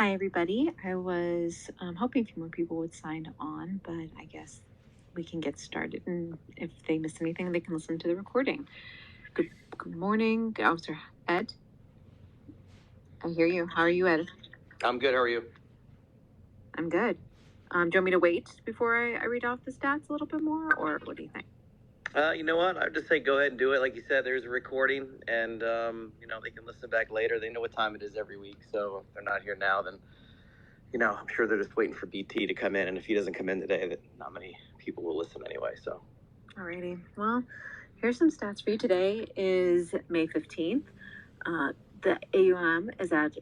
Hi, everybody. I was hoping a few more people would sign on, but I guess we can get started. And if they miss anything, they can listen to the recording. Good morning, Officer Ed. I hear you. How are you, Ed? I'm good. How are you? I'm good. Do you want me to wait before I read off the stats a little bit more, or what do you think? You know what? I'd just say go ahead and do it. Like you said, there's a recording, and they can listen back later. They know what time it is every week, so if they're not here now, then I'm sure they're just waiting for BT to come in. And if he doesn't come in today, then not many people will listen anyway. So, alrighty. Well, here's some stats for you. Today is May 15th. The AUM is at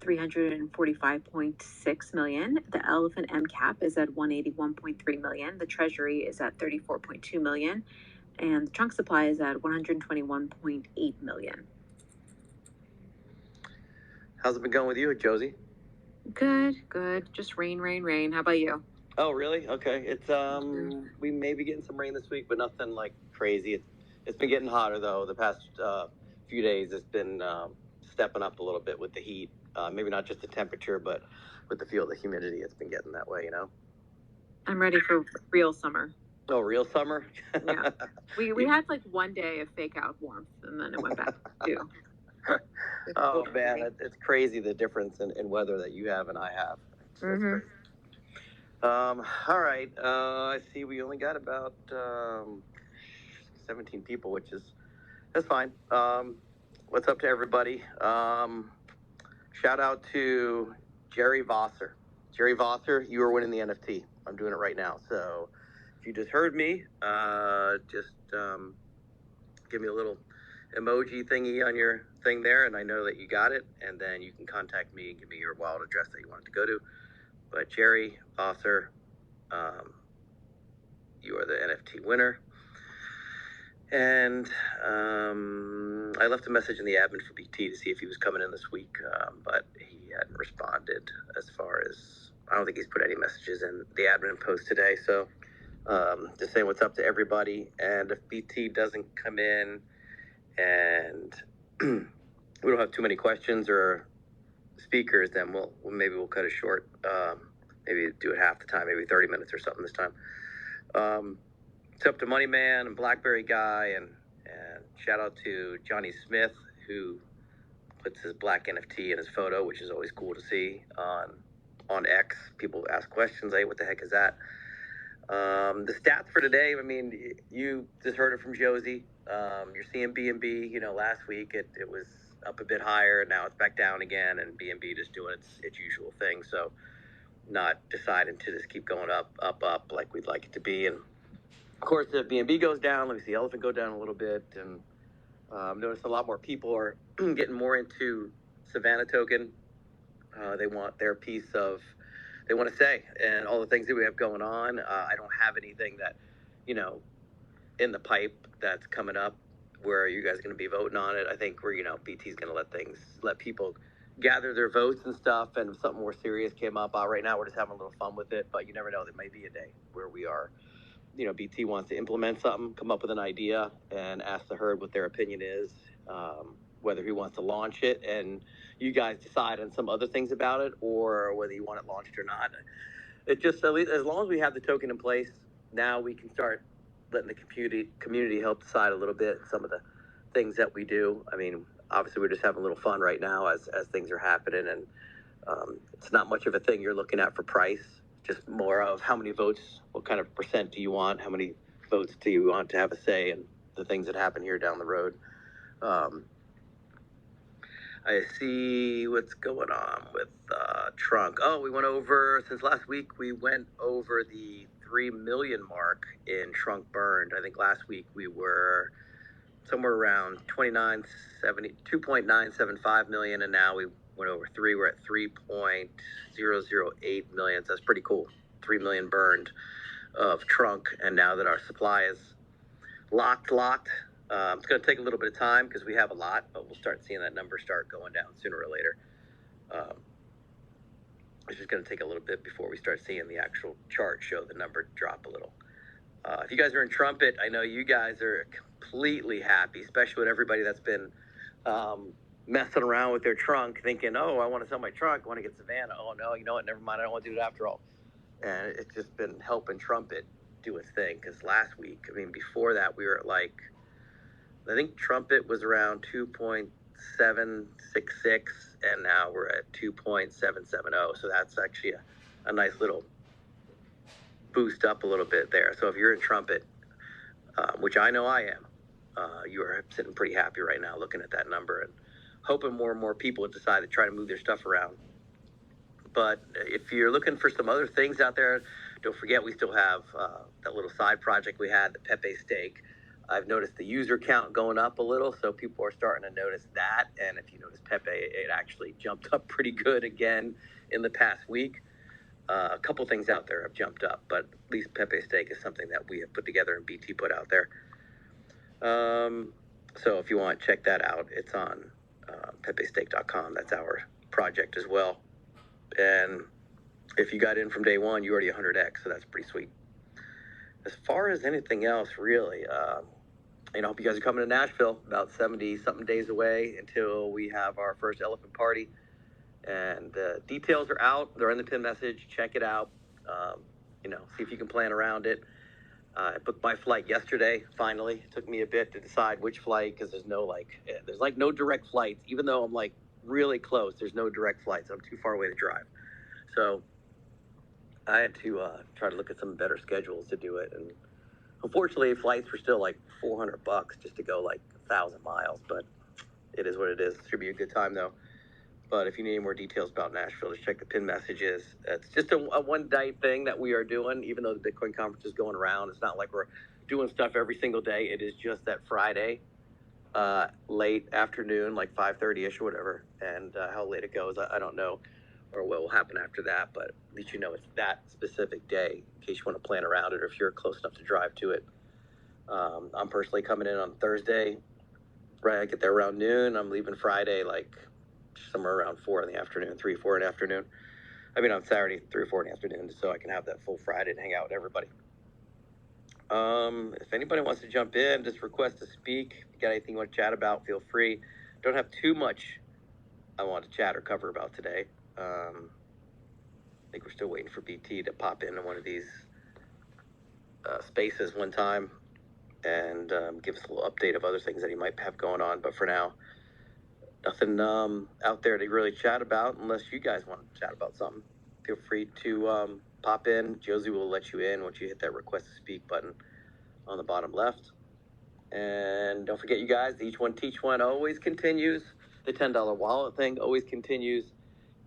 345.6 million. The elephant MCAP is at 181.3 million. The treasury is at 34.2 million. And the trunk supply is at 121.8 million. how's it been going with you, Josie? Good. Just rain. How about you? Oh, really? Okay. It's we may be getting some rain this week, but nothing like crazy. It's been getting hotter though. The past few days, it's been stepping up a little bit with the heat. Maybe not just the temperature, but with the feel, the humidity. It's been getting that way, I'm ready for real summer. Oh, real summer? Yeah. We had like one day of fake out warmth, and then it went back to. Oh man, it's crazy the difference in weather that you have and I have. Mm-hmm. All right. I see we only got about 17 people, that's fine. What's up to everybody? Shout out to Jerry Vosser. Jerry Vosser, you are winning the NFT. I'm doing it right now. So if you just heard me, just give me a little emoji thingy on your thing there, and I know that you got it. And then you can contact me and give me your wallet address that you want it to go to. But Jerry Vosser, you are the NFT winner. And I left a message in the admin for BT to see if he was coming in this week, but he hadn't responded as far as, I don't think he's put any messages in the admin post today. So just saying what's up to everybody. And if BT doesn't come in and we don't have too many questions or speakers, then maybe we'll cut it short. Maybe do it half the time, maybe 30 minutes or something this time. It's up to Money Man and Blackberry Guy, and shout out to Johnny Smith, who puts his black NFT in his photo, which is always cool to see on X. People ask questions, hey, what the heck is that? The stats for today, I mean, you just heard it from Josie. You're seeing B&B, last week it was up a bit higher, now it's back down again, and B&B just doing its usual thing, so not deciding to just keep going up like we'd like it to be. And of course, if B&B goes down, let me see Elephant go down a little bit, and notice a lot more people are getting more into Savanna token. They want their piece of, they want to say, and all the things that we have going on. I don't have anything that, in the pipe that's coming up where you guys are going to be voting on it. I think BT's going to let people gather their votes and stuff. And if something more serious came up, right now we're just having a little fun with it, but you never know. There may be a day where we are, BT wants to implement something, come up with an idea, and ask the herd what their opinion is, whether he wants to launch it, and you guys decide on some other things about it, or whether you want it launched or not. It just, at least, as long as we have the token in place, now we can start letting the community help decide a little bit some of the things that we do. I mean, obviously, we're just having a little fun right now as things are happening, and it's not much of a thing you're looking at for price. Just more of how many votes, what kind of percent do you want, how many votes do you want to have a say in the things that happen here down the road. I see what's going on with trunk. Oh, we went over, since last week, we went over the 3 million mark in trunk burned. I think last week we were somewhere around 2.975 million, and now we went over 3. We're at 3.008 million. So that's pretty cool. 3 million burned of trunk, and now that our supply is locked, it's going to take a little bit of time because we have a lot, but we'll start seeing that number start going down sooner or later. It's just going to take a little bit before we start seeing the actual chart show the number drop a little. If you guys are in Trumpet, I know you guys are completely happy, especially with everybody that's been messing around with their trunk thinking, oh, I want to sell my truck, I want to get Savanna. Oh, no, you know what? Never mind. I don't want to do it after all. And it's just been helping Trumpet do its thing. Because last week, I mean, before that, we were at like, I think Trumpet was around 2.766, and now we're at 2.770. So that's actually a nice little boost up a little bit there. So if you're in Trumpet, which I know I am, you are sitting pretty happy right now looking at that number and hoping more and more people decide to try to move their stuff around. But if you're looking for some other things out there, don't forget we still have that little side project we had, the Pepe Steak. I've noticed the user count going up a little, so people are starting to notice that. And if you notice Pepe, it actually jumped up pretty good again in the past week. A couple things out there have jumped up, but at least Pepe Steak is something that we have put together and BT put out there. So if you want, check that out. It's on pepesteak.com. That's our project as well. And if you got in from day one, you already 100x, so that's pretty sweet. As far as anything else, really, I hope you guys are coming to Nashville, about 70-something days away until we have our first elephant party. And details are out. They're in the pin message. Check it out. See if you can plan around it. I booked my flight yesterday, finally. It took me a bit to decide which flight because there's no direct flights. Even though I'm like really close, there's no direct flights. I'm too far away to drive. So I had to try to look at some better schedules to do it. And unfortunately, flights were still like $400 just to go like 1,000 miles. But it is what it is. It should be a good time, though. But if you need any more details about Nashville, just check the pin messages. It's just a one-night thing that we are doing, even though the Bitcoin conference is going around. It's not like we're doing stuff every single day. It is just that Friday, late afternoon, like 5:30-ish or whatever. And how late it goes, I don't know, or what will happen after that. But at least you know it's that specific day in case you want to plan around it or if you're close enough to drive to it. I'm personally coming in on Thursday. Right, I get there around noon. I'm leaving Friday like somewhere around 4 in the afternoon, 3, 4 in the afternoon. I mean, on Saturday, 3 or 4 in the afternoon, so I can have that full Friday and hang out with everybody. If anybody wants to jump in, just request to speak. If you got anything you want to chat about, feel free. Don't have too much I want to chat or cover about today. I think we're still waiting for BT to pop into one of these spaces one time and give us a little update of other things that he might have going on. But for now, nothing out there to really chat about unless you guys want to chat about something. Feel free to pop in. Josie will let you in once you hit that request to speak button on the bottom left. And don't forget, you guys, the Each One Teach One always continues. The $10 wallet thing always continues.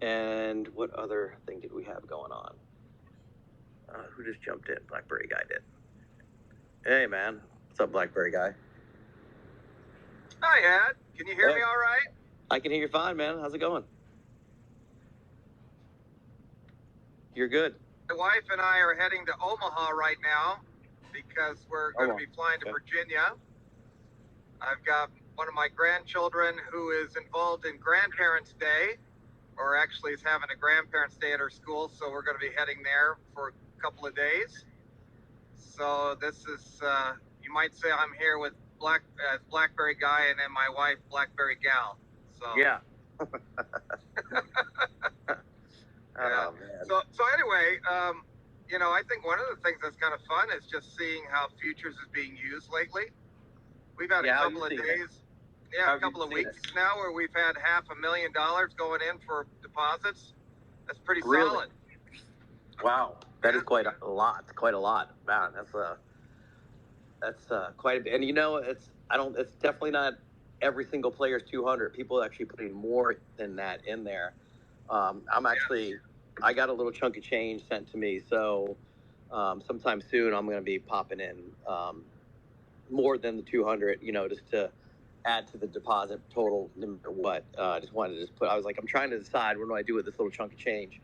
And what other thing did we have going on? Who just jumped in? Blackberry guy did. Hey, man. What's up, Blackberry guy? Hi, Ed. Can you hear me all right? I can hear you fine, man. How's it going? You're good. My wife and I are heading to Omaha right now because we're going to be flying to Virginia. I've got one of my grandchildren who is involved in Grandparents' Day, or actually is having a Grandparents' Day at her school, so we're going to be heading there for a couple of days. So this is, you might say I'm here with Blackberry Guy and then my wife, Blackberry Gal. So yeah. Yeah. Oh, man. So anyway, I think one of the things that's kind of fun is just seeing how futures is being used lately. We've had a couple of days, a couple of weeks now where we've had $500,000 going in for deposits. That's pretty solid. Wow, that is quite a lot. Quite a lot, man. That's quite a bit. And it's definitely not every single player's 200. People are actually putting more than that in there. I got a little chunk of change sent to me, so sometime soon I'm going to be popping in more than the 200, just to add to the deposit total, no matter what. I just wanted to I was like, I'm trying to decide what do I do with this little chunk of change,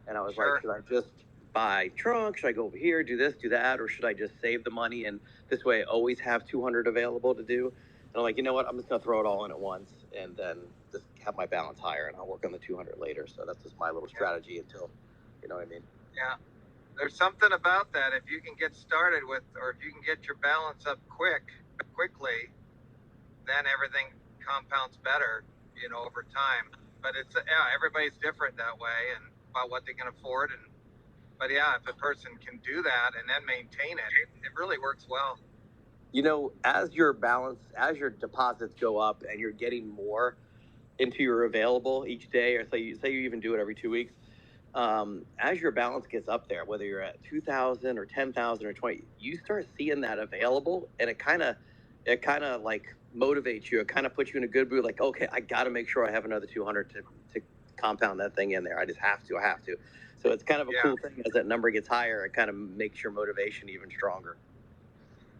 and I was like, should I just buy trunk? Should I go over here, do this, do that, or should I just save the money and this way I always have 200 available to do? And I'm like, you know what? I'm just going to throw it all in at once and then just have my balance higher and I'll work on the 200 later. So that's just my little strategy until, you know what I mean? Yeah. There's something about that. If you can get started with, or if you can get your balance up quickly, then everything compounds better. over time. But it's everybody's different that way and about what they can afford. But yeah, if a person can do that and then maintain it really works well. As your deposits go up and you're getting more into your available each day, or say you even do it every 2 weeks, as your balance gets up there, whether you're at 2,000 or 10,000 or 20, you start seeing that available, and it kind of like motivates you. It kind of puts you in a good mood. Like, okay, I got to make sure I have another 200 to compound that thing in there. I just have to. So it's kind of a cool thing. As that number gets higher, it kind of makes your motivation even stronger.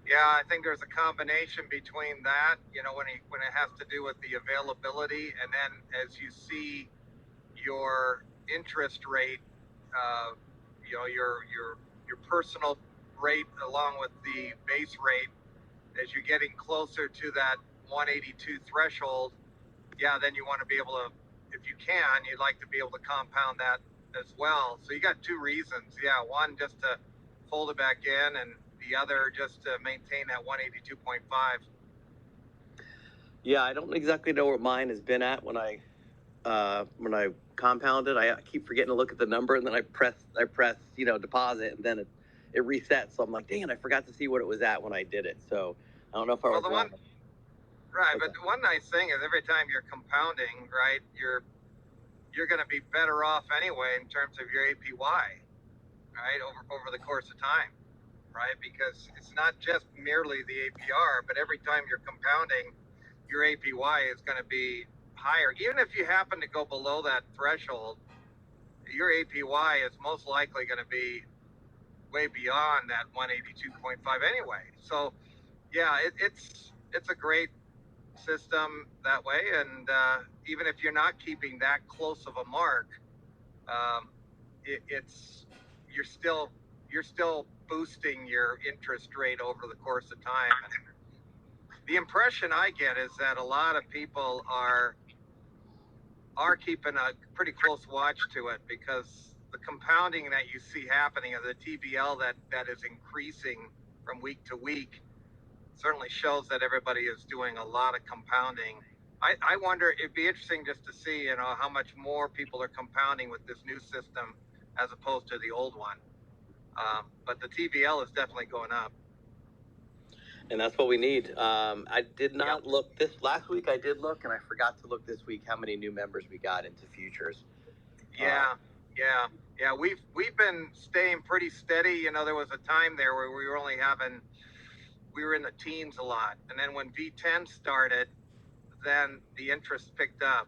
Yeah, I think there's a combination between that, when it has to do with the availability, and then as you see your interest rate, your personal rate along with the base rate, as you're getting closer to that 182 threshold, then you want to be able to, if you can, you'd like to be able to compound that as well. So you got two reasons. One, just to fold it back in, and the other just to maintain that 182.5. Yeah, I don't exactly know where mine has been at when I compound it. I keep forgetting to look at the number, and then I press deposit, and then it resets. So I'm like, dang it, I forgot to see what it was at when I did it. So I don't know if I was wrong. Right, okay. But the one nice thing is every time you're compounding, right, you're going to be better off anyway in terms of your APY, right, over the course of time, right? Because it's not just merely the APR, but every time you're compounding, your APY is going to be higher. Even if you happen to go below that threshold, your APY is most likely going to be way beyond that 182.5 anyway. So, yeah, it's a great system that way, and even if you're not keeping that close of a mark, you're still boosting your interest rate over the course of time. And the impression I get is that a lot of people are keeping a pretty close watch to it, because the compounding that you see happening, or the TVL that is increasing from week to week, certainly shows that everybody is doing a lot of compounding. I wonder, it'd be interesting just to see, how much more people are compounding with this new system as opposed to the old one. But the TVL is definitely going up. And that's what we need. I did not look this last week. I did look, and I forgot to look this week how many new members we got into futures. Yeah. We've been staying pretty steady. There was a time there where we were in the teens a lot, and then when V10 started, then the interest picked up.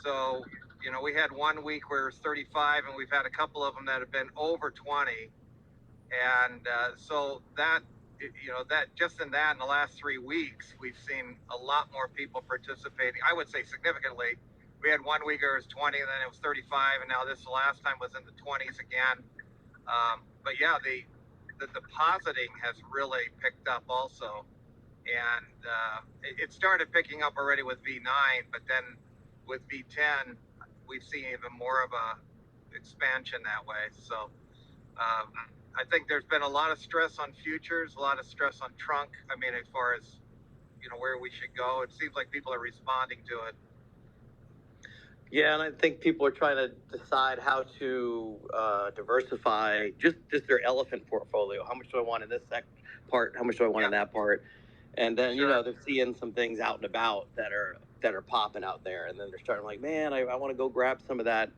So, we had 1 week where it was 35, and we've had a couple of them that have been over 20, and so that just in the last 3 weeks, we've seen a lot more people participating. I would say significantly. We had 1 week where it was 20, and then it was 35, and now this last time was in the 20s again. But yeah, the depositing has really picked up also, and it started picking up already with V9, but then with V10, we've seen even more of a expansion that way. So I think there's been a lot of stress on futures, a lot of stress on trunk. I mean, as far as where we should go, it seems like people are responding to it. Yeah, and I think people are trying to decide how to diversify just their elephant portfolio. How much do I want in this part? How much do I want in that part? And then they're seeing some things out and about that are popping out there, and then they're starting like, man, I want to go grab some of that,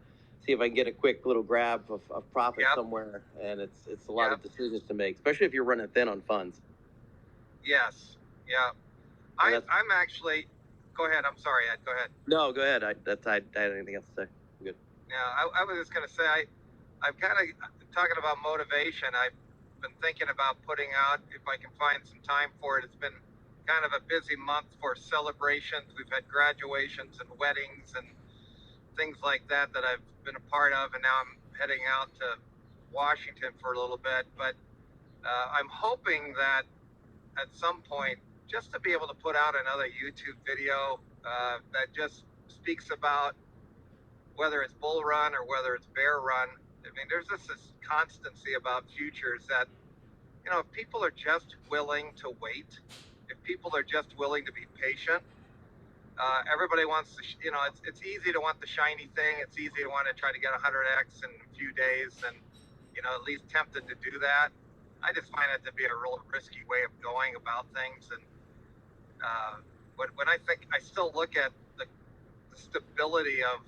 see if I can get a quick little grab of profit somewhere. And it's a lot of decisions to make, especially if you're running thin on funds. Yes. Yeah. I'm actually. Go ahead. I'm sorry, Ed. Go ahead. No, go ahead. I had anything else to say. I'm good. Yeah, I was just going to say, I'm kind of talking about motivation. I've been thinking about putting out, if I can find some time for it. It's been kind of a busy month for celebrations. We've had graduations and weddings and things like that I've been a part of, and now I'm heading out to Washington for a little bit. But I'm hoping that at some point, just to be able to put out another YouTube video that just speaks about whether it's bull run or whether it's bear run. I mean, there's this constancy about futures that, if people are just willing to wait, if people are just willing to be patient, everybody wants to, it's easy to want the shiny thing. It's easy to want to try to get 100x in a few days and, at least tempted to do that. I just find it to be a real risky way of going about things. And when I still look at the stability of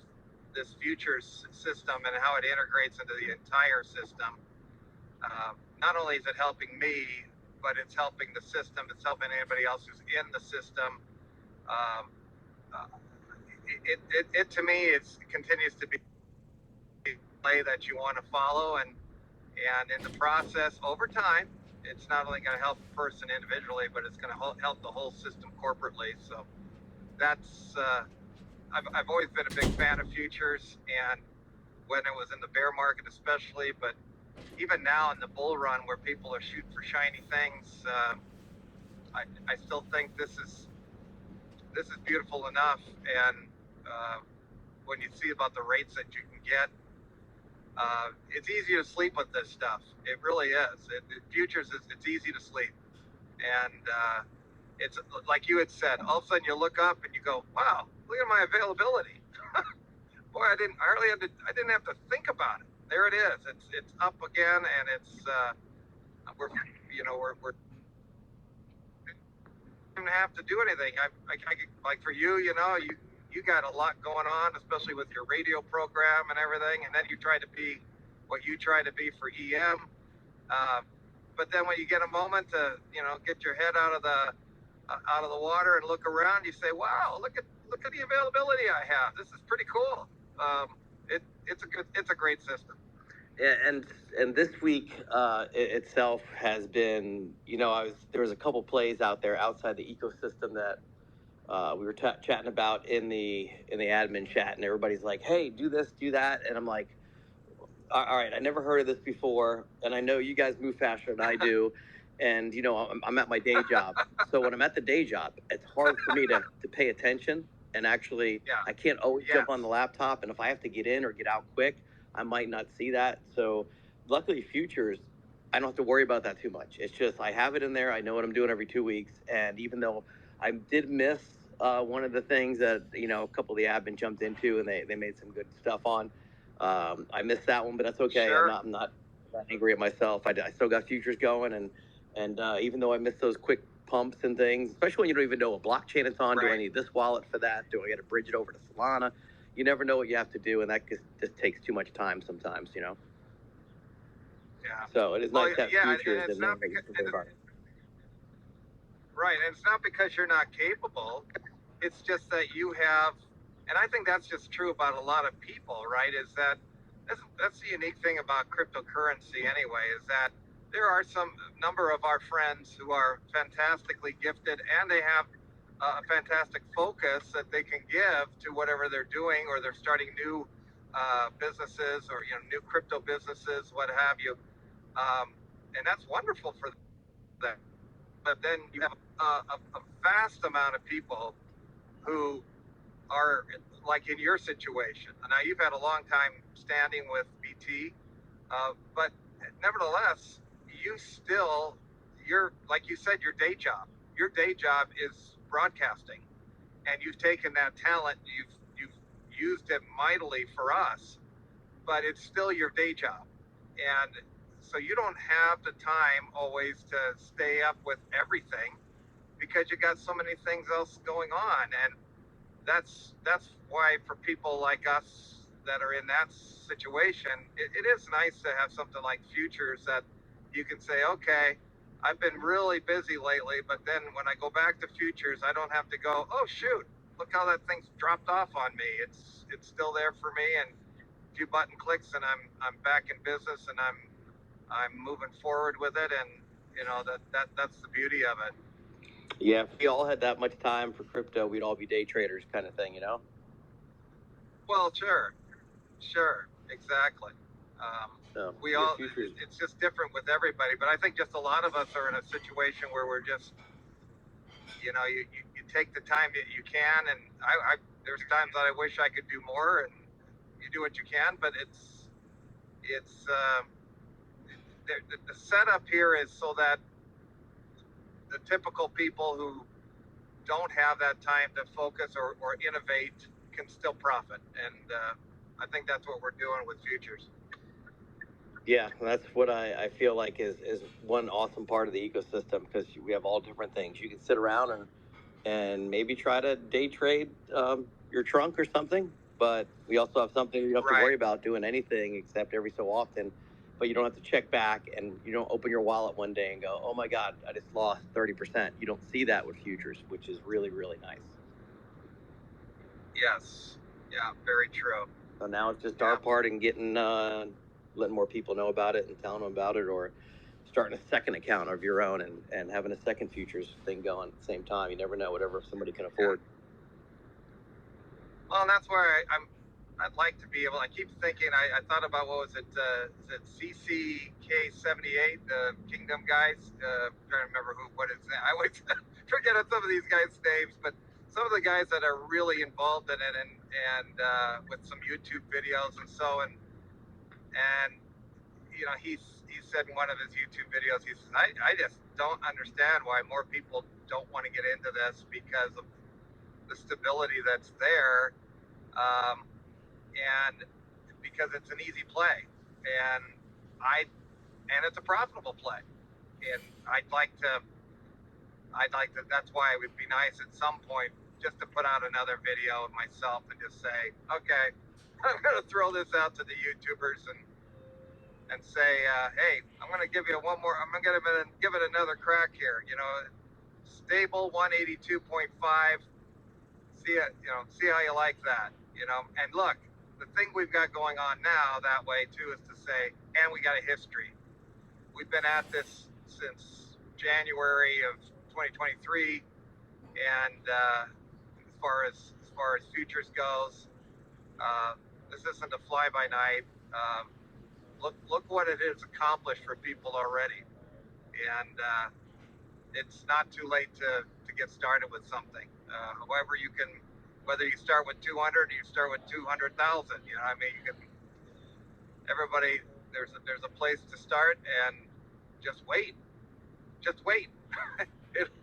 this futures system and how it integrates into the entire system, not only is it helping me, but it's helping the system. It's helping anybody else who's in the system. It to me, it continues to be a play that you want to follow, and in the process, over time, it's not only going to help a person individually, but it's going to help the whole system corporately. So that's I've always been a big fan of futures, and when it was in the bear market especially, but even now in the bull run where people are shooting for shiny things, I still think this is beautiful enough. And when you see about the rates that you can get, it's easy to sleep with this stuff. It really is. Futures it's easy to sleep, and it's like you had said. All of a sudden you look up and you go, "Wow, look at my availability." Boy, I didn't have to think about it. There it is. It's up again, and it's we're didn't have to do anything. I like for you, you got a lot going on, especially with your radio program and everything, and then you try to be what you try to be for EM. But then when you get a moment to, get your head out of the water and look around, you say, "Wow, look at the availability I have. This is pretty cool." It's a great system. Yeah, and this week itself has been, there was a couple plays out there outside the ecosystem that we were chatting about in the admin chat, and everybody's like, "Hey, do this, do that," and I'm like, "All right, I never heard of this before, and I know you guys move faster than I do, and I'm at my day job, so when I'm at the day job, it's hard for me to pay attention, and actually, I can't always jump on the laptop, and if I have to get in or get out quick, I might not see that. So luckily futures, I don't have to worry about that too much. It's just I have it in there. I know what I'm doing every 2 weeks, and even though I did miss one of the things that a couple of the admin jumped into, and they made some good stuff on. I missed that one, but that's okay. Sure. I'm not angry at myself. I still got futures going, and even though I missed those quick pumps and things, especially when you don't even know what blockchain it's on. Right. Do I need this wallet for that? Do I got to bridge it over to Savanna? You never know what you have to do, and that just takes too much time sometimes, Yeah. So it is nice to have futures and not because, right, and it's not because you're not capable. It's just that you have, and I think that's just true about a lot of people, right? Is that that's the unique thing about cryptocurrency anyway, is that there are some number of our friends who are fantastically gifted, and they have a fantastic focus that they can give to whatever they're doing, or they're starting new businesses, or new crypto businesses, what have you, and that's wonderful for them. But then you have a vast amount of people who are like in your situation. Now you've had a long time standing with BT, but nevertheless, you're like you said, your day job is broadcasting, and you've taken that talent, you've used it mightily for us, but it's still your day job, and so you don't have the time always to stay up with everything because you got so many things else going on. And that's why for people like us that are in that situation, it is nice to have something like futures that you can say, okay, I've been really busy lately, but then when I go back to futures, I don't have to go, oh shoot, look how that thing's dropped off on me. It's still there for me, and a few button clicks and I'm back in business, and I'm moving forward with it, and that's the beauty of it. Yeah, if we all had that much time for crypto, we'd all be day traders, kind of thing, Well, sure, exactly. We all, it's just different with everybody, but I think just a lot of us are in a situation where we're just, you take the time that you can, and I there's times that I wish I could do more, and you do what you can, but it's the setup here is so that the typical people who don't have that time to focus or innovate can still profit. And I think that's what we're doing with futures. Yeah, that's what I feel like is one awesome part of the ecosystem, because we have all different things. You can sit around and maybe try to day trade your trunk or something, but we also have something you don't have to worry about doing anything except every so often. But you don't have to check back, and you don't open your wallet one day and go, oh my God, I just lost 30%. You don't see that with futures, which is really, really nice. Yes. Yeah, very true. So now it's just our part in getting, letting more people know about it and telling them about it, or starting a second account of your own and having a second futures thing going at the same time. You never know, whatever somebody can afford. Well, and that's where I'd like to be able. I keep thinking. I thought about, what was it? Is it CCK78, the Kingdom guys? Trying to remember what is that. I always forget some of these guys' names, but some of the guys that are really involved in it, and with some YouTube videos and so, and you know, he said in one of his YouTube videos, he says, I just don't understand why more people don't want to get into this, because of the stability that's there. And because it's an easy play, and it's a profitable play, and I'd like to. That's why it would be nice at some point just to put out another video of myself and just say, okay, I'm going to throw this out to the YouTubers and say, hey, I'm going to give you one more. I'm going to give it another crack here. You know, stable 182.5. See it. You know, see how you like that. You know, and look. The thing we've got going on now that way too is to say, and we got a history. We've been at this since January of 2023, and as far as futures goes, this isn't a fly by night. Look what it has accomplished for people already, and it's not too late to get started with something. However you can. Whether you start with 200 or you start with 200,000, you know, I mean, you can. Everybody, there's a place to start, and just wait.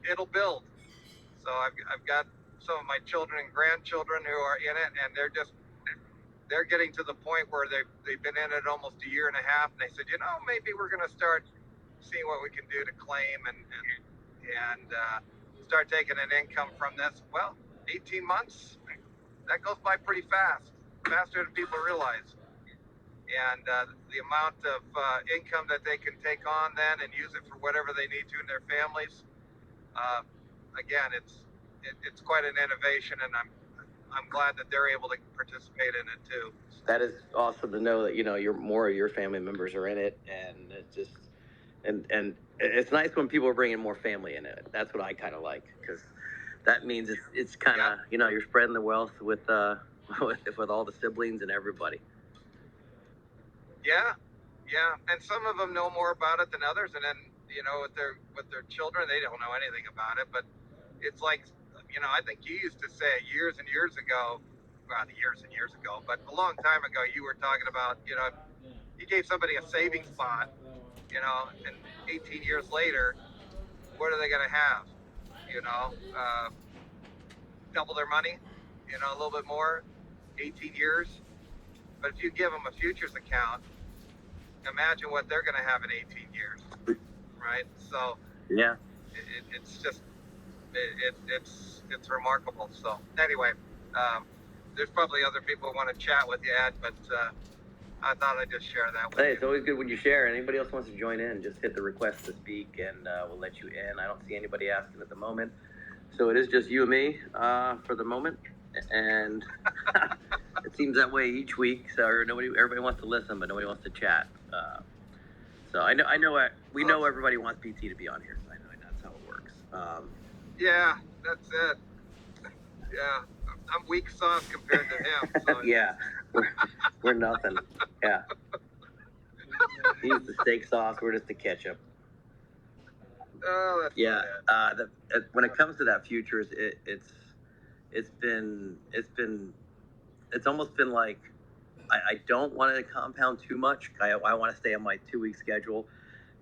It'll build. So I've got some of my children and grandchildren who are in it, and they're getting to the point where they've been in it almost a year and a half, and they said, you know, maybe we're going to start seeing what we can do to claim and start taking an income from this. Well, 18 months, that goes by pretty fast, faster than people realize. And the amount of income that they can take on then and use it for whatever they need to in their families, again, it's quite an innovation, and I'm glad that they're able to participate in it too. That is awesome to know that, you know, more of your family members are in it, and it's just and it's nice when people are bringing more family in it. That's what I kind of like, because that means it's kind of, you know, you're spreading the wealth with all the siblings and everybody. Yeah, and some of them know more about it than others, and then, you know, with their children, they don't know anything about it. But it's like, you know, I think you used to say years and years ago, but a long time ago, you were talking about, you know, you gave somebody a savings spot, you know, and 18 years later, what are they going to have? You know, double their money, you know, a little bit more, 18 years. But if you give them a futures account, imagine what they're going to have in 18 years, right? So yeah, it's just it's remarkable. So anyway, there's probably other people who want to chat with you, Ed, but I thought I'd just share that with you. It's always good when you share. Anybody else wants to join in, just hit the request to speak, and we'll let you in. I don't see anybody asking at the moment, so it is just you and me for the moment, and it seems that way each week. So everybody wants to listen, but nobody wants to chat. So I know we know everybody wants BT to be on here. So I know that's how it works. Yeah, that's it. Yeah, I'm weak sauce compared to him. So yeah, we're nothing. Yeah, he's the steak sauce. We're just the ketchup. Oh, that's when it comes to that futures, it's almost been like I don't want to compound too much. I want to stay on my 2-week schedule,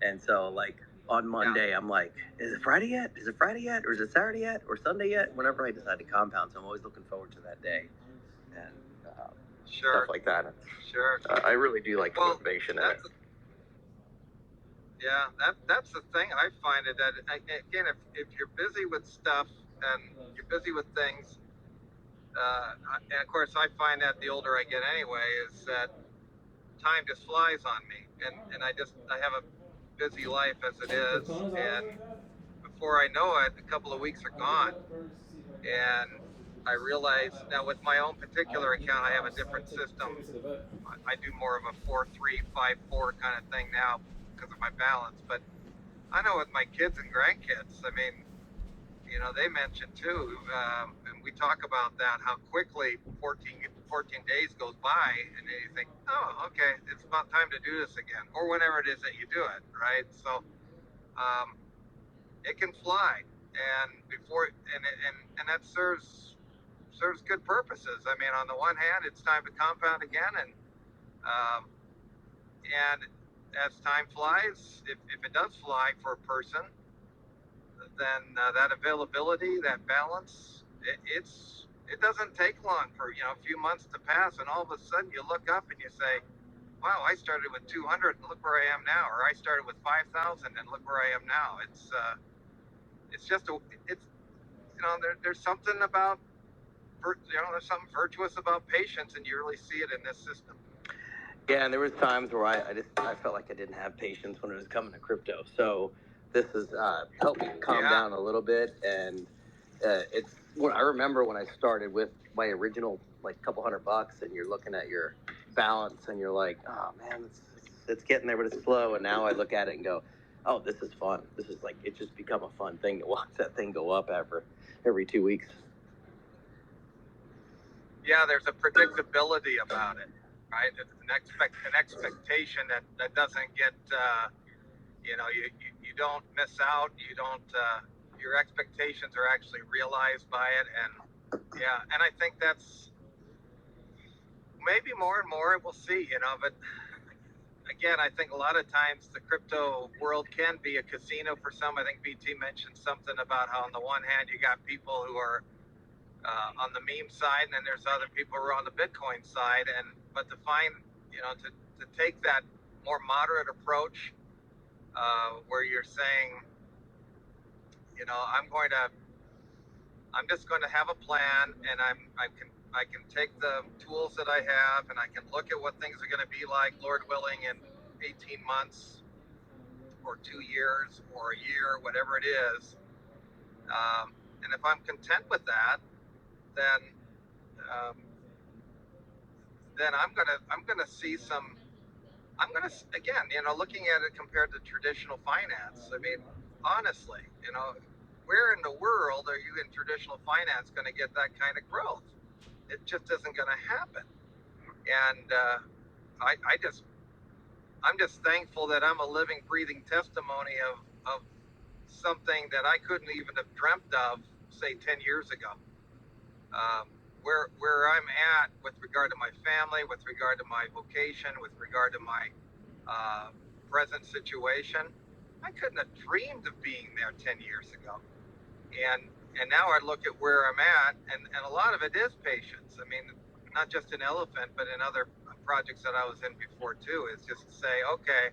and so like on Monday, I'm like, is it Friday yet? Is it Friday yet? Or is it Saturday yet? Or Sunday yet? Whenever I decide to compound, so I'm always looking forward to that day, and Sure. stuff like that. Sure. I really do like Well, motivation in it. Yeah, that's the thing. I find it that again, if you're busy with stuff and you're busy with things, and of course I find that the older I get anyway, is that time just flies on me, and I have a busy life as it is, and before I know it, a couple of weeks are gone, and I realize now with my own particular account, I have a different system. I do more of a 4-3-5-4 kind of thing now because of my balance, but I know with my kids and grandkids, I mean, you know, they mentioned too, and we talk about that, how quickly 14 days goes by, and then you think, oh, okay, it's about time to do this again, or whenever it is that you do it, right? So it can fly, and that serves good purposes. I mean, on the one hand, it's time to compound again, and as time flies, if it does fly for a person, then that availability, that balance, it doesn't take long for, you know, a few months to pass, and all of a sudden you look up and you say, wow, I started with 200 and look where I am now, or I started with 5,000 and look where I am now. It's just it's, you know, there's something about, you know, there's something virtuous about patience, and you really see it in this system. Yeah, and there was times where I felt like I didn't have patience when it was coming to crypto. So this has helped me calm down a little bit, and it's what I remember when I started with my original like couple $100, and you're looking at your balance, and you're like, oh man, it's getting there, but it's slow. And now I look at it and go, oh, this is fun. This is like, it's just become a fun thing to watch that thing go up every 2 weeks. Yeah, there's a predictability about it, right? It's an expectation that doesn't get, you know, you don't miss out. You don't, your expectations are actually realized by it. And yeah, and I think that's maybe more and more we'll see, you know, but again, I think a lot of times the crypto world can be a casino for some. I think BT mentioned something about how on the one hand, you got people who are on the meme side, and then there's other people who are on the Bitcoin side, but to find, you know, to take that more moderate approach, where you're saying, you know, I'm just going to have a plan, and I can take the tools that I have, and I can look at what things are going to be like, Lord willing, in 18 months or 2 years or a year, whatever it is. And if I'm content with that, then I'm gonna see some. Again, you know, looking at it compared to traditional finance. I mean, honestly, you know, where in the world are you in traditional finance going to get that kind of growth? It just isn't going to happen. And I'm just thankful that I'm a living, breathing testimony of something that I couldn't even have dreamt of, say, 10 years ago. Where I'm at with regard to my family, with regard to my vocation, with regard to my present situation, I couldn't have dreamed of being there 10 years ago. And now I look at where I'm at, and a lot of it is patience. I mean, not just in Elephant, but in other projects that I was in before too, is just to say, okay,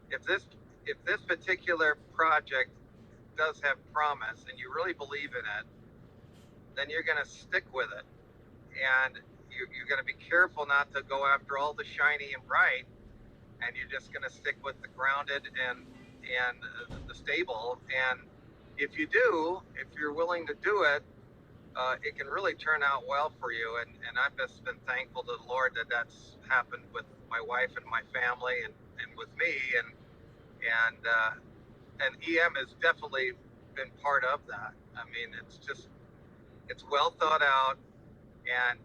if this particular project does have promise and you really believe in it, then you're going to stick with it. And you're going to be careful not to go after all the shiny and bright, and you're just going to stick with the grounded and the stable. And if you do, if you're willing to do it, it can really turn out well for you. And I've just been thankful to the Lord that that's happened with my wife and my family, and with me. And EM has definitely been part of that. I mean, it's well thought out, and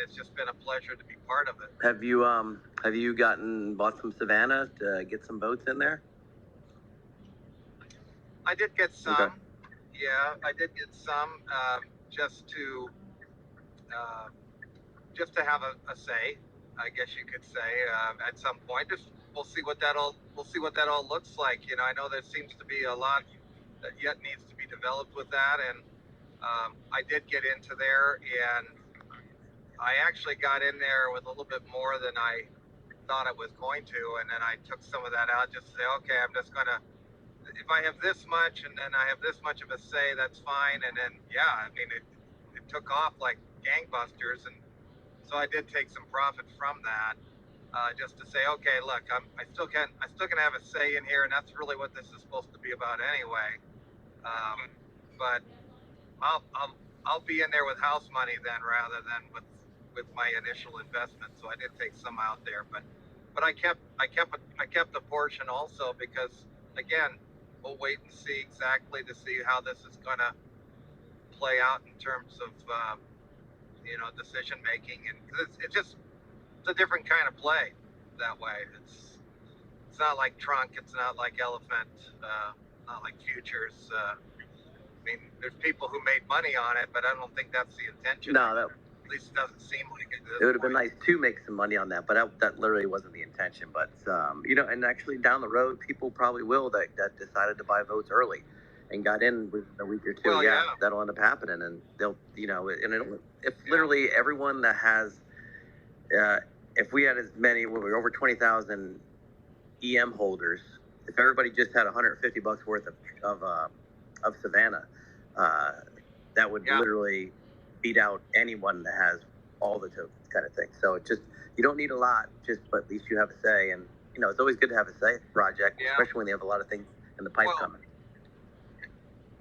it's just been a pleasure to be part of it. Have you bought some Savanna to get some boats in there? I did get some. Okay. Yeah, I did get some, just to have a say. I guess you could say, at some point. Just we'll see what that all looks like. I know there seems to be a lot that yet needs to be developed with that, and I did get into there, and I actually got in there with a little bit more than I thought I was going to, and then I took some of that out just to say, okay, I'm just gonna, if I have this much and then I have this much of a say, that's fine. And then I mean it took off like gangbusters, and so I did take some profit from that, just to say, okay, look, I still can have a say in here, and that's really what this is supposed to be about anyway. But I'll be in there with house money then, rather than with my initial investment. So I did take some out there, but I kept a portion also, because again, we'll wait and see exactly to see how this is going to play out in terms of decision making, and it's a different kind of play that way. It's not like trunk, it's not like elephant, not like futures. I mean, there's people who made money on it, but I don't think that's the intention. No, at least it doesn't seem like it. It would have been nice to make some money on that, but that literally wasn't the intention. But and actually down the road, people probably will that decided to buy votes early and got in within a week or two. Well, yeah, that'll end up happening, and they'll if literally everyone that has, if we had as many, we're over 20,000 EM holders. If everybody just had $150 worth of Savanna, that would literally beat out anyone that has all the tokens, kind of thing. So it just, you don't need a lot, but at least you have a say. And it's always good to have a say in the project, especially when they have a lot of things in the pipe coming.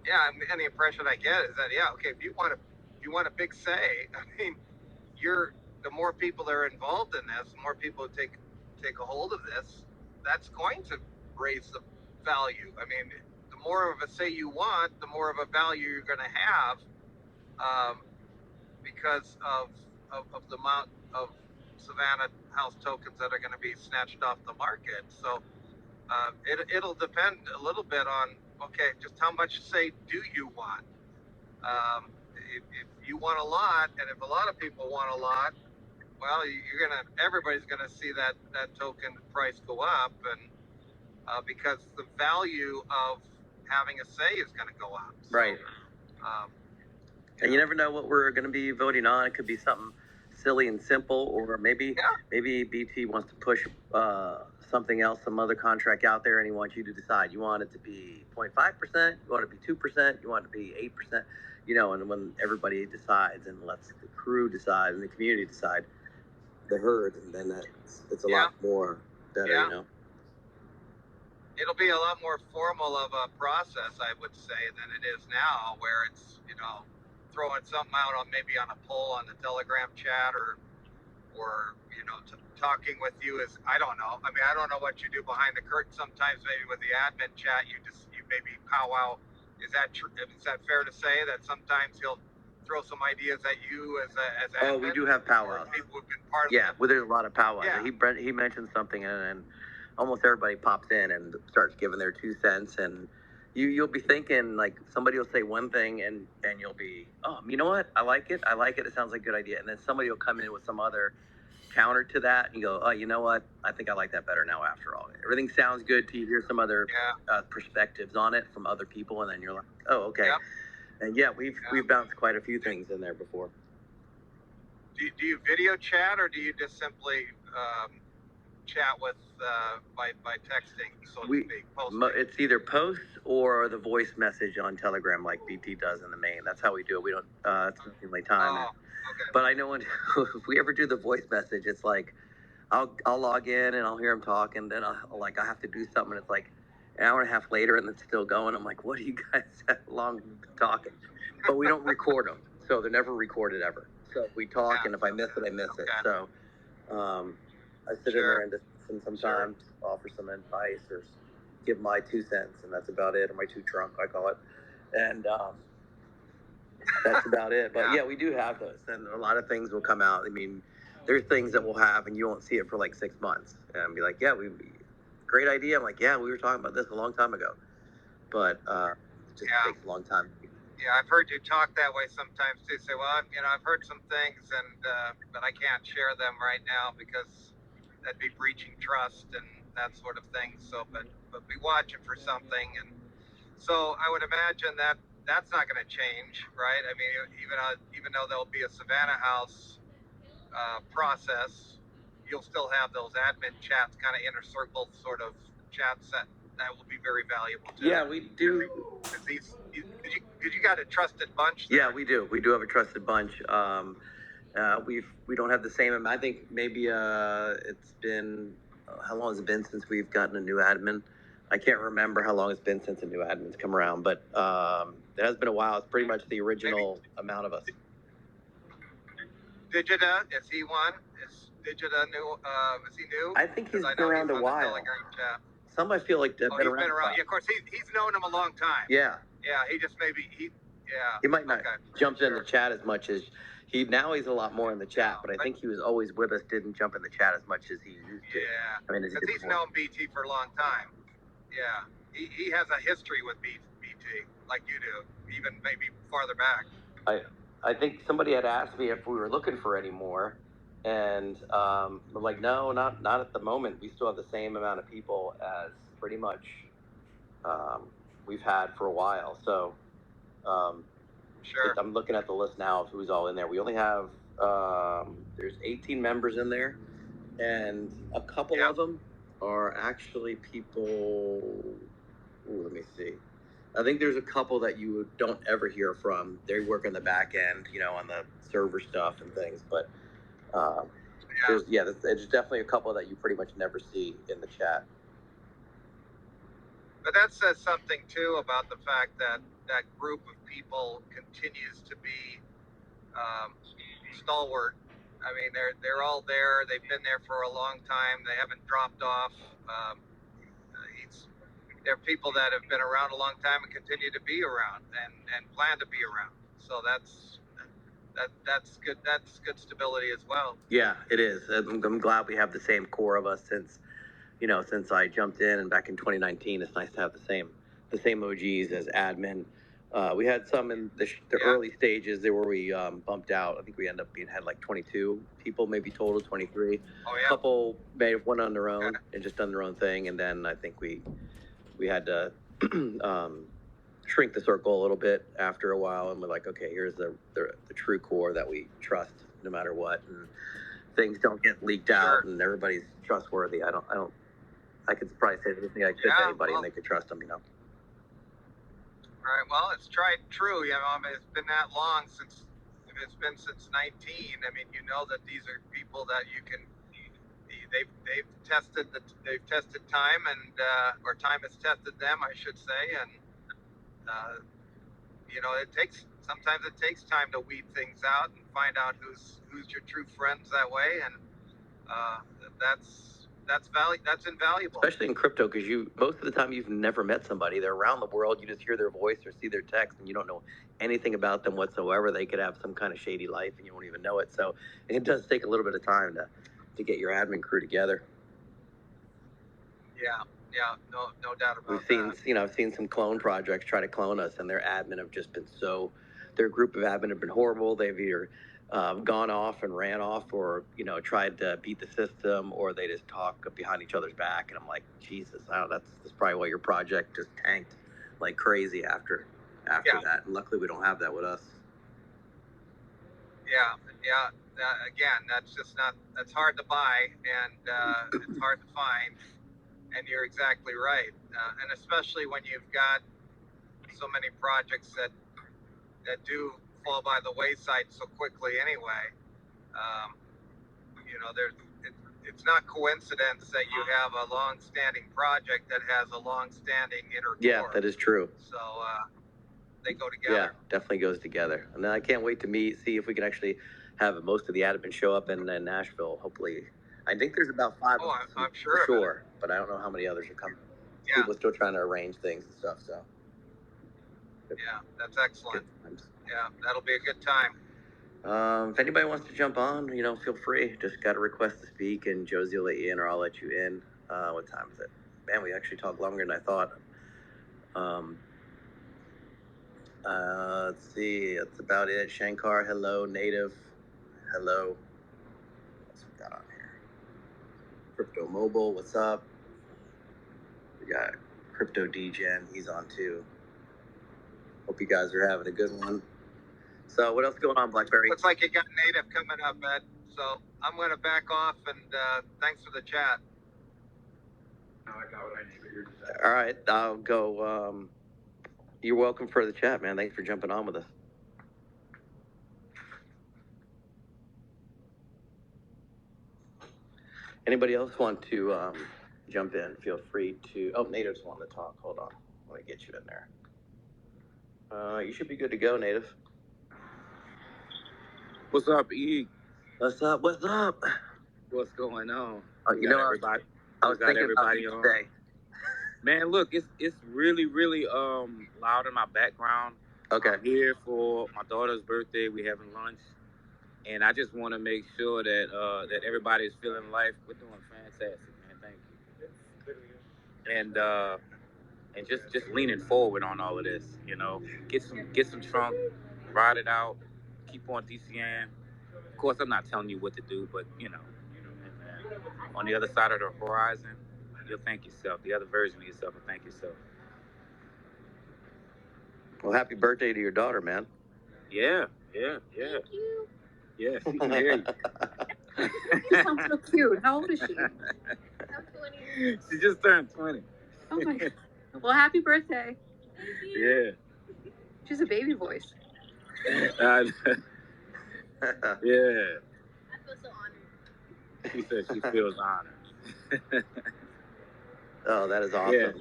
Yeah, and the impression I get is that okay, if you want a big say, I mean, the more people that are involved in this, the more people who take a hold of this, that's going to raise the value. I mean, the more of a say you want, the more of a value you're going to have, because of the amount of Savanna house tokens that are going to be snatched off the market. So it'll depend a little bit on, okay, just how much say do you want? If you want a lot, and if a lot of people want a lot, well, everybody's gonna see that token price go up, and because the value of having a say is going to go up. So, right. And you never know what we're going to be voting on. It could be something silly and simple, or maybe BT wants to push something else, some other contract out there, and he wants you to decide. You want it to be 0.5%, you want it to be 2%, you want it to be 8%, and when everybody decides and lets the crew decide and the community decide, the herd, and then it's a lot more better, It'll be a lot more formal of a process, I would say, than it is now, where it's, throwing something out maybe on a poll on the Telegram chat, or talking with you is, I don't know. I mean, I don't know what you do behind the curtain. Sometimes maybe with the admin chat, you maybe powwow. Is that fair to say that sometimes he'll throw some ideas at you as admin? Oh, we do have powwows. People who've been part of well, there's a lot of powwows. Yeah. He mentioned something, and almost everybody pops in and starts giving their 2 cents, and you'll be thinking, like, somebody will say one thing, and you'll be, oh, you know what? I like it. It sounds like a good idea. And then somebody will come in with some other counter to that, and you go, oh, you know what? I think I like that better now after all. Everything sounds good to you. Hear some other perspectives on it from other people, and then you're like, oh, okay. And we've bounced quite a few things in there before. Do you video chat, or do you just simply chat with by texting, so to speak? It's either post or the voice message on Telegram, like BT does in the main. That's how we do it. We don't. It's nothing like time. Okay. But I know if we ever do the voice message, it's like I'll log in and I'll hear him talk, and then I have to do something, and it's like an hour and a half later, and it's still going. I'm like, what are you guys that long talking? But we don't record them, so they're never recorded ever. So we talk, and if I miss it, I miss it. So I sit in there and just sometimes offer some advice or give my 2 cents, and that's about it, or my 2 trunk, I call it. And that's about it. But we do have those, and a lot of things will come out. I mean, there's things that we'll have, and you won't see it for like 6 months, and be like, great idea. I'm like, we were talking about this a long time ago, but it just takes a long time Yeah, I've heard you talk that way sometimes too. Say, well, I've heard some things, and but I can't share them right now because that'd be breaching trust and that sort of thing. So, but be watching for something, and so I would imagine that that's not going to change, right? I mean, even though there'll be a Savanna House process, you'll still have those admin chats, kind of inner circle sort of chats that will be very valuable too. Yeah, we do. Because you got a trusted bunch there. Yeah, we do. We do have a trusted bunch. We don't have the same amount. I think maybe it's been how long has it been since we've gotten a new admin? I can't remember how long it's been since a new admin's come around, but it has been a while. It's pretty much the original amount of us. Digita, is he one? Is Digita new? Is he new? I think he's been around a while. Some I feel like have been around. Yeah, of course, he's known him a long time. Yeah. Yeah, he just maybe He might not jump in the chat as much as now he's a lot more in the chat, but I think he was always with us, didn't jump in the chat as much as he used to. Yeah. I mean, because he's known BT for a long time. Yeah. He has a history with BT, like you do, even maybe farther back. I think somebody had asked me if we were looking for any more, and I'm like, no, not at the moment. We still have the same amount of people as pretty much we've had for a while. So sure. I'm looking at the list now of who's all in there. We only have there's 18 members in there, and a couple of them are actually people. Ooh, let me see. I think there's a couple that you don't ever hear from. They work in the back end, on the server stuff and things. But there's definitely a couple that you pretty much never see in the chat. But that says something too about the fact that that group of people continues to be stalwart. I mean, they're all there. They've been there for a long time. They haven't dropped off. They're people that have been around a long time and continue to be around and plan to be around. So that's good. That's good stability as well. Yeah, it is. I'm glad we have the same core of us since I jumped in, and back in 2019. It's nice to have the same OGs as admin. We had some in the early stages there where we bumped out. I think we ended up had like 22 people, maybe total 23. Oh, yeah. A couple may have went on their own and just done their own thing, and then I think we had to shrink the circle a little bit after a while, and we're like, okay, here's the true core that we trust no matter what, and things don't get leaked out, and everybody's trustworthy. I could probably say anything I could to anybody, and they could trust them, All right. Well, it's tried and true. I mean, it's been that long since 19. I mean, that these are people that you can. They've tested time, and or time has tested them, I should say, and sometimes it takes time to weed things out and find out who's your true friends that way, and that's invaluable. Especially in crypto, because most of the time you've never met somebody. They're around the world. You just hear their voice or see their text, and you don't know anything about them whatsoever. They could have some kind of shady life, and you won't even know it. So it does take a little bit of time to get your admin crew together. Yeah, no doubt about that. I've seen some clone projects try to clone us, and their admin have just been their group of admin have been horrible. They've either gone off and ran off, or tried to beat the system, or they just talk behind each other's back. And I'm like, Jesus, that's probably why your project just tanked like crazy after that. And luckily, we don't have that with us. Yeah. Again, that's hard to buy, and it's hard to find. And you're exactly right. And especially when you've got so many projects that do fall by the wayside so quickly anyway. It's not coincidence that you have a long-standing project that has a long-standing inner core. Yeah, that is true. So they go together. Yeah, definitely goes together. And then I can't wait to see if we can actually have most of the admin show up in Nashville, hopefully. I think there's about 5 of us, I'm for sure, but I don't know how many others are coming. Yeah. People are still trying to arrange things and stuff, so. Yeah, that's excellent. Yeah, that'll be a good time. If anybody wants to jump on, feel free. Just got to request to speak, and Josie will let you in, or I'll let you in. What time is it? Man, we actually talked longer than I thought. Let's see. That's about it. Shankar, hello. Native, hello. What's we got on here? Crypto Mobile, what's up? We got Crypto DGen, he's on too. Hope you guys are having a good one. So what else going on, BlackBerry? Looks like you got Native coming up, Ed. So I'm going to back off, and thanks for the chat. No, I got what I needed. All right, I'll go. You're welcome for the chat, man. Thanks for jumping on with us. Anybody else want to jump in? Feel free to. Oh, Native's wanting to talk. Hold on. Let me get you in there. You should be good to go, Native. What's up, E? What's up? What's up? What's going on? You know, everybody. I was thinking everybody about on today. Man, look, it's really loud in my background. Okay. I'm here for my daughter's birthday. We having lunch, and I just want to make sure that that everybody's feeling life. We're doing fantastic, man. Thank you. And just leaning forward on all of this. You know, get some trunk, ride it out, keep on DCN. Of course, I'm not telling you what to do, but you know, and, on the other side of the horizon, you'll thank yourself. The other version of yourself will thank yourself. Well, happy birthday to your daughter, man. Yeah. Thank you. Yeah, she can hear you. She sounds so cute. How old is she? I'm 20. She just turned 20. Oh my God. Well, happy birthday. Yeah. She's a baby voice. Yeah. I feel so honored. She said she feels honored. Oh, that is awesome. Yeah.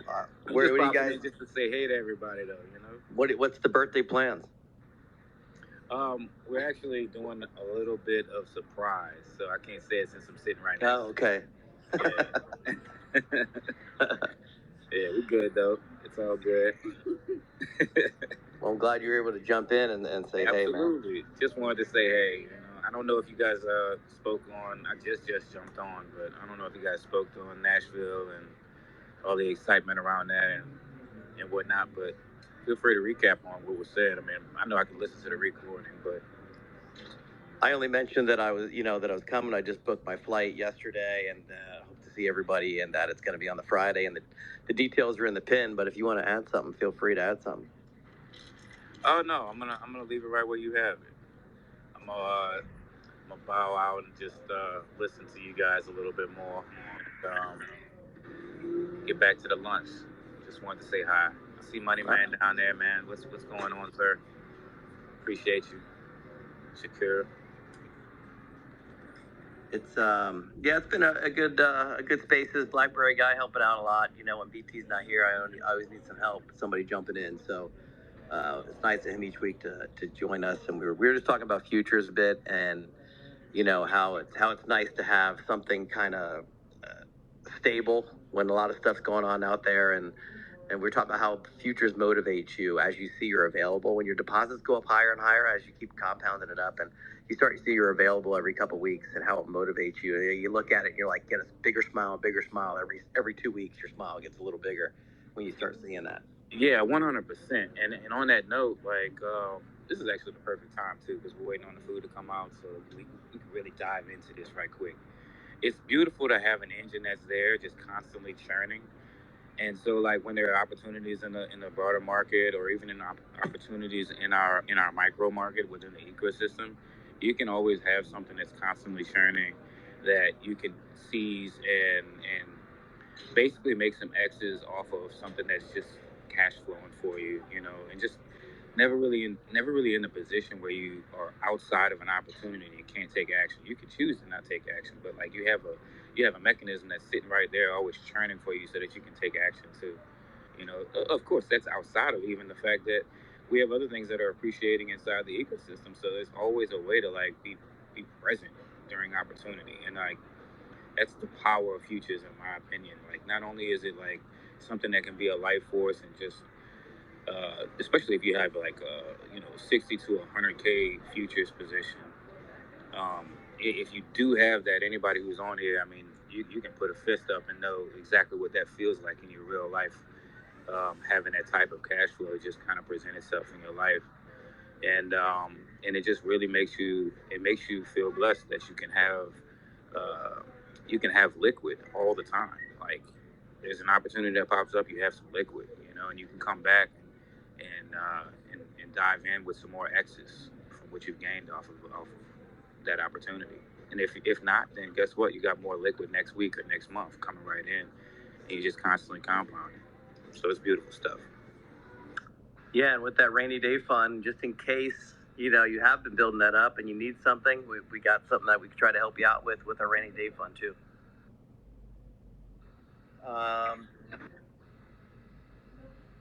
Where do you guys just to say hey to everybody, though? You know. What's the birthday plans? We're actually doing a little bit of surprise, so I can't say it since I'm sitting right now. Oh, okay. Yeah. Yeah, we're good though. It's all good. Well, I'm glad you were able to jump in and say hey, man. Absolutely. Just wanted to say hey. You know, I don't know if you guys spoke on. I just jumped on, but I don't know if you guys spoke on Nashville and all the excitement around that and whatnot. But feel free to recap on what was said. I mean, I know I can listen to the recording, but I only mentioned that I was coming. I just booked my flight yesterday, and hope to see everybody. And that it's going to be on the Friday, and the details are in the pin. But if you want to add something, feel free to add something. Oh no, I'm gonna leave it right where you have it. I'm gonna bow out and just listen to you guys a little bit more. And, get back to the lunch. Just wanted to say hi. I see Money Man down there, man. What's going on, sir? Appreciate you, Shakur. It's it's been a good spaces. BlackBerry guy helping out a lot. You know, when BT's not here, I always need some help. Somebody jumping in. So it's nice of him each week to join us. And we were just talking about futures a bit, and you know how it's nice to have something kind of stable when a lot of stuff's going on out there. And we're talking about how futures motivate you as you see you're available. When your deposits go up higher and higher as you keep compounding it up, and you start to see you're available every couple of weeks, and how it motivates you. You look at it and you're like, get a bigger smile. Every 2 weeks, your smile gets a little bigger when you start seeing that. Yeah, 100%. And on that note, like this is actually the perfect time too, because we're waiting on the food to come out, so we can really dive into this right quick. It's beautiful to have an engine that's there, just constantly churning. And so, like when there are opportunities in the broader market, or even in opportunities in our micro market within the ecosystem, you can always have something that's constantly churning that you can seize and basically make some X's off of something that's just cash flowing for you, you know, and just never really in a position where you are outside of an opportunity and you can't take action. You can choose to not take action, but like you have a mechanism that's sitting right there, always churning for you, so that you can take action too. You know, of course, that's outside of even the fact that we have other things that are appreciating inside the ecosystem. So there's always a way to like be present during opportunity, and like that's the power of futures, in my opinion. Like, not only is it like something that can be a life force and just especially if you have like 60 to 100K futures position. If you do have that, anybody who's on here, I mean, you can put a fist up and know exactly what that feels like in your real life. having that type of cash flow just kind of present itself in your life, and it just really makes you feel blessed that you can have liquid all the time. Like there's an opportunity that pops up, you have some liquid, and you can come back and dive in with some more X's from what you've gained off of that opportunity. And if not, then guess what? You got more liquid next week or next month coming right in, and you just constantly compounding. So it's beautiful stuff. Yeah, and with that rainy day fund, just in case you have been building that up and you need something, we got something that we can try to help you out with our rainy day fund too.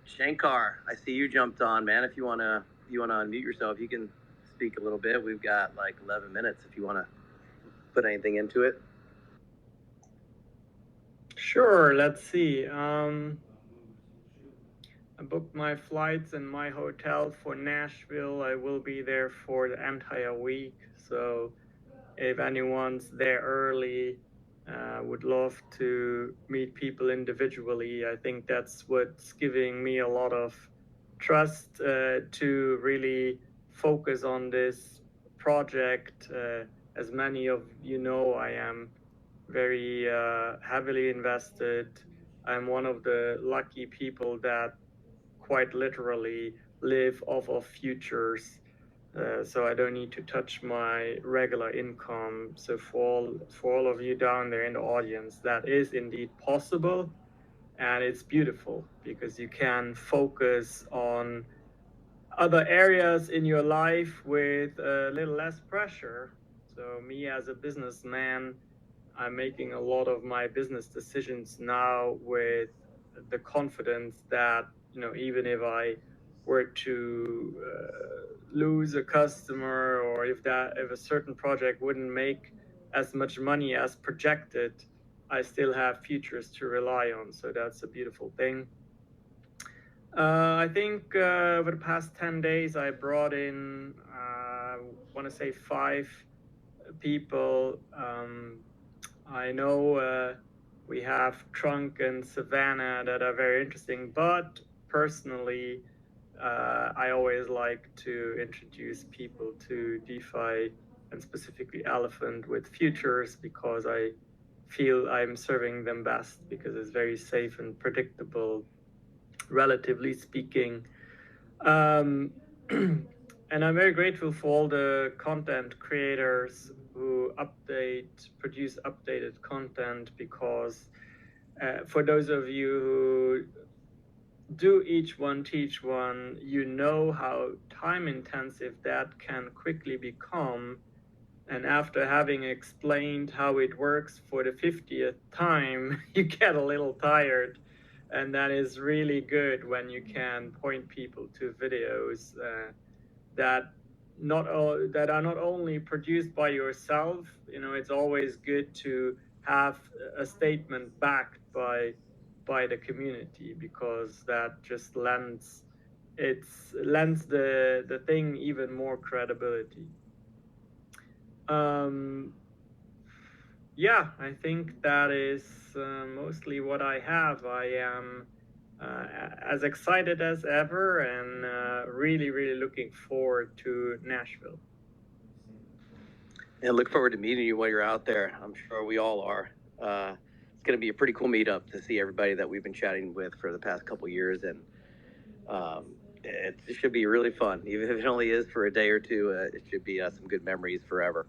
Shankar, I see you jumped on, man. If you wanna unmute yourself, you can speak a little bit. We've got like 11 minutes if you wanna put anything into it. Sure, let's see. I booked my flights and my hotel for Nashville. I will be there for the entire week. So if anyone's there early, would love to meet people individually. I think that's what's giving me a lot of trust to really focus on this project. As many of you know, I am very heavily invested. I'm one of the lucky people that quite literally live off of futures. So I don't need to touch my regular income. So for all of you down there in the audience, that is indeed possible. And it's beautiful because you can focus on other areas in your life with a little less pressure. So me as a businessman, I'm making a lot of my business decisions now with the confidence that, even if I were to lose a customer, or if a certain project wouldn't make as much money as projected, I still have futures to rely on. So that's a beautiful thing. I think over the past 10 days, I brought in, I want to say 5 people. I know we have Trunk and Savanna that are very interesting, but personally, I always like to introduce people to DeFi and specifically Elephant with futures because I feel I'm serving them best because it's very safe and predictable, relatively speaking. And I'm very grateful for all the content creators who produce updated content because for those of you who do each one, teach one, you know how time intensive that can quickly become. And after having explained how it works for the 50th time, you get a little tired. And that is really good when you can point people to videos that are not only produced by yourself. It's always good to have a statement backed by the community because that just lends the thing even more credibility. Yeah, I think that is mostly what I have. I am as excited as ever and really, really looking forward to Nashville. And look forward to meeting you while you're out there. I'm sure we all are. It's going to be a pretty cool meetup to see everybody that we've been chatting with for the past couple of years, and it should be really fun. Even if it only is for a day or two, it should be some good memories forever.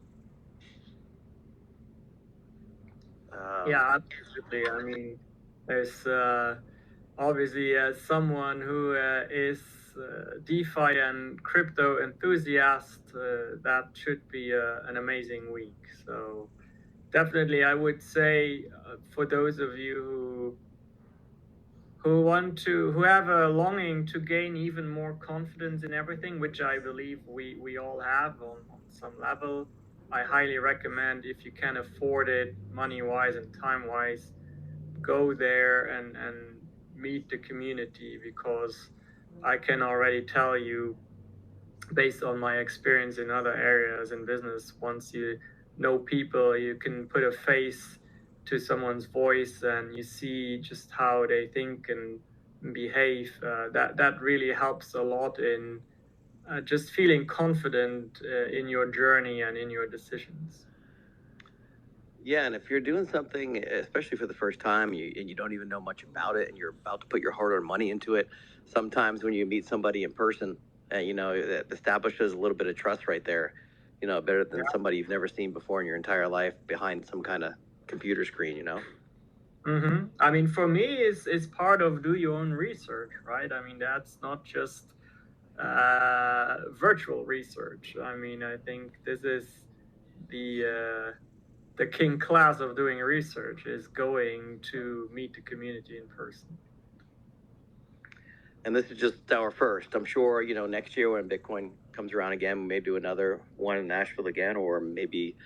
Yeah, absolutely. I mean, there's obviously as someone who is DeFi and crypto enthusiast, that should be an amazing week. So definitely, I would say for those of you who have a longing to gain even more confidence in everything, which I believe we all have on some level, I highly recommend, if you can afford it money-wise and time-wise, go there and meet the community, because I can already tell you, based on my experience in other areas in business, once you know people, you can put a face to someone's voice and you see just how they think and behave. That really helps a lot in just feeling confident in your journey and in your decisions. Yeah, and if you're doing something, especially for the first time, and you don't even know much about it, and you're about to put your hard-earned money into it, sometimes when you meet somebody in person, that establishes a little bit of trust right there. Better than somebody you've never seen before in your entire life behind some kind of computer screen. Mm-hmm. I mean, for me, it's part of do your own research, right? I mean, that's not just virtual research. I mean, I think this is the king class of doing research is going to meet the community in person. And this is just our first. I'm sure, next year when Bitcoin comes around again, we may do another one in Nashville again, or maybe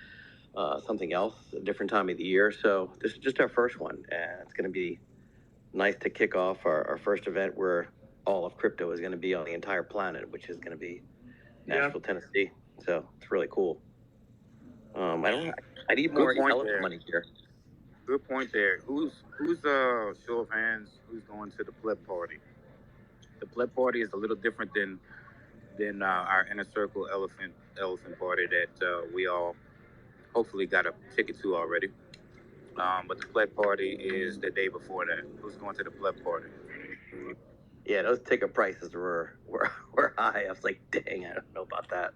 something else, a different time of the year. So this is just our first one. And it's going to be nice to kick off our first event where all of crypto is going to be on the entire planet, which is going to be Nashville, Tennessee. So it's really cool. I need more elephant money here. Good point there. Who's show of hands, who's going to the pleb party? The pleb party is a little different than our inner circle elephant party that we all hopefully got a ticket to already. But the pleb party is the day before that. Who's going to the pleb party? Yeah, those ticket prices were high. I was like, dang, I don't know about that.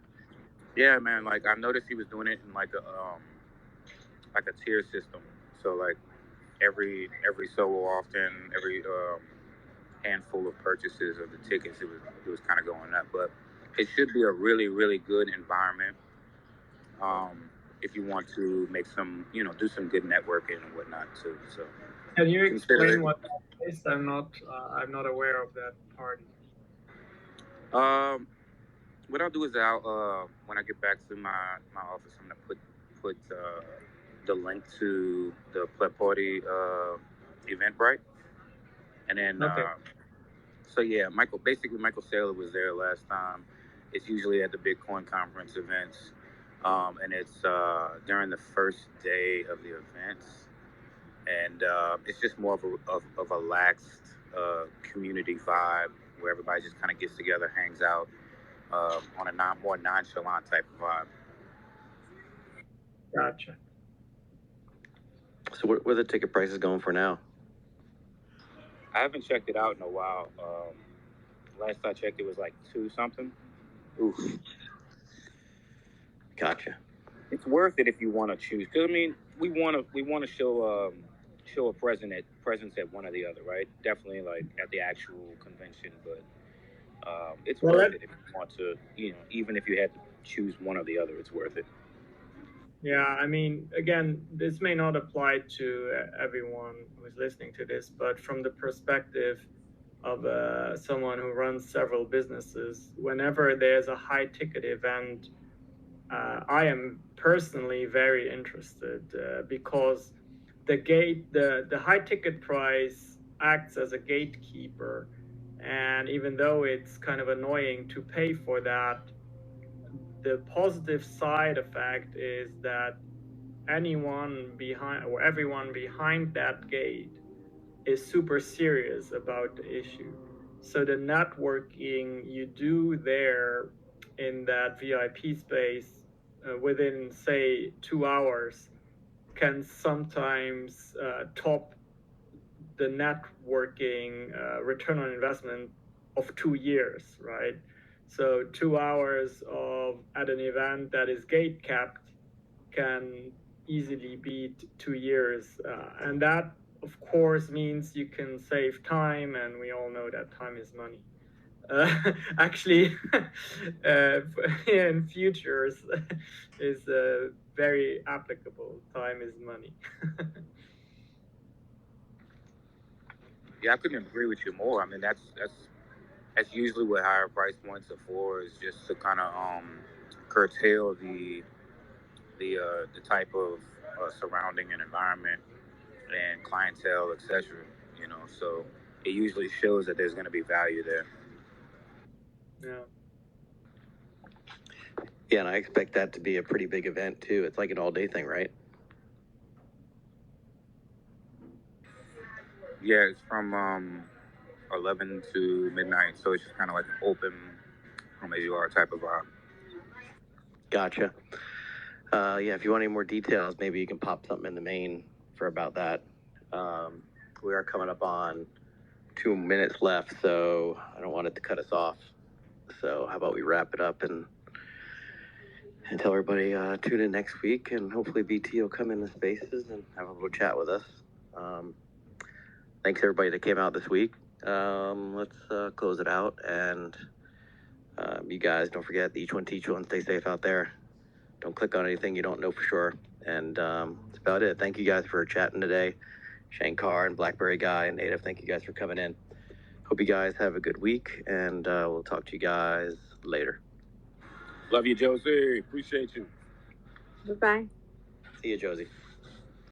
Yeah, man. Like I noticed he was doing it in like a tier system. So like every so often, every handful of purchases of the tickets, it was kind of going up. But it should be a really, really good environment if you want to make some, do some good networking and whatnot too. So can you explain what that is? I'm not aware of that party. What I'll do is when I get back to my office, I'm gonna put the link to the pleb party Eventbrite, and then so yeah, Michael Saylor was there last time. It's usually at the Bitcoin conference events, and it's during the first day of the events, and it's just more of a laxed community vibe where everybody just kind of gets together, hangs out on a more nonchalant type of vibe. Gotcha. So where are the ticket prices going for now? I haven't checked it out in a while. Last I checked, it was like 2 something. Oof. Gotcha. It's worth it if you want to choose. Because I mean, we want to show a presence at one or the other, right? Definitely like at the actual convention, but it's worth it if you want to. Even if you had to choose one or the other, it's worth it. Yeah, I mean, again, this may not apply to everyone who's listening to this, but from the perspective of someone who runs several businesses, whenever there's a high ticket event, I am personally very interested because the high ticket price acts as a gatekeeper, and even though it's kind of annoying to pay for that, the positive side effect is that anyone behind or everyone behind that gate is super serious about the issue. So the networking you do there in that VIP space within, say, 2 hours can sometimes top the networking return on investment of 2 years, right? So 2 hours at an event that is gate capped can easily beat 2 years. And that, of course, means you can save time, and we all know that time is money. Actually, in futures is very applicable. Time is money. Yeah, I couldn't agree with you more. I mean, that's usually what higher price points are for, is just to kind of curtail the type of surrounding and environment and clientele, etc. So it usually shows that there's going to be value there. Yeah. Yeah, and I expect that to be a pretty big event too. It's like an all-day thing, right? Yeah, it's from 11 to midnight. So it's just kind of like an open, home as you are type of vibe. Gotcha. Yeah, if you want any more details, maybe you can pop something in the main for about that. We are coming up on 2 minutes left, so I don't want it to cut us off. So how about we wrap it up and tell everybody tune in next week, and hopefully BT will come into spaces and have a little chat with us. Thanks everybody that came out this week. Let's close it out, and you guys don't forget, each one teach one. Stay safe out there. Don't click on anything you don't know for sure. And that's about it. Thank you guys for chatting today. Shankar and Blackberry Guy and Native, thank you guys for coming in. Hope you guys have a good week, and we'll talk to you guys later. Love you, Josie. Appreciate you. Bye-bye. See you, Josie.